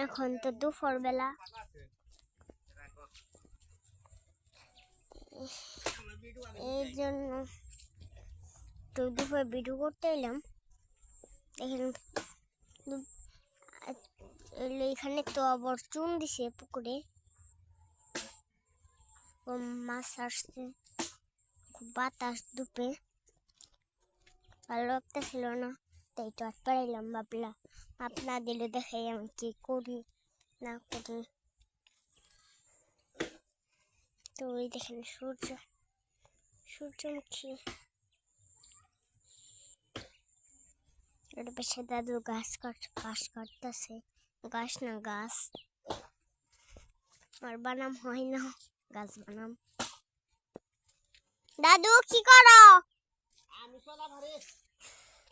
এখন তো দুপুর বেলা, এই জন্য তো দুপুরে ভিডিও করতে এলাম। এখানে তো আবার চুন দিছে পুকুরে, মাছ আসছে, খুব বাতাস দুপে, ভালো লাগতেছিল না, তাই তো আর পারাইলাম। ভাবলাম আপনাদের দেখাই আমি কি করি না করি। তো ওই দেখেন সূর্যমুখী, ওর পাশে দাদু ঘাস কাটতেছে, ঘাস না গাছ, আর বানাম হয় না, গাছ বানাম। দাদু কি করো? আমি চলা ভারে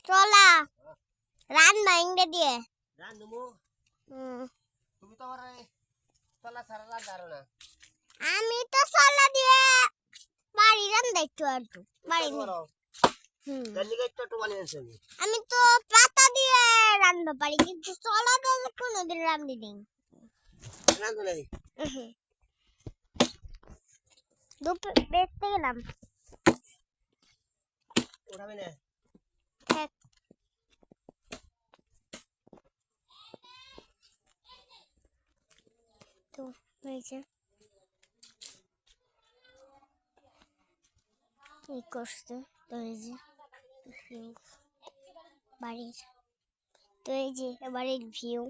চলা রান্না ইংরে দিয়ে রান্ধমু। তুমি তো আমার চলা ছাড়া রান্ধারো না। আমি তো চলা দিয়ে বাড়ি রান্না একটু আর বাড়ি আমি তো পাতা দিয়ে রান্না পারি, কিন্তু চলা দিয়ে কোনোদিন রান্নি নেই। দুপুর বেরতে গেলাম, উঠাবে না তো হয়েছে এই করছে। তো এই যে বাড়ির, তো এই যে বাড়ির ভিউ।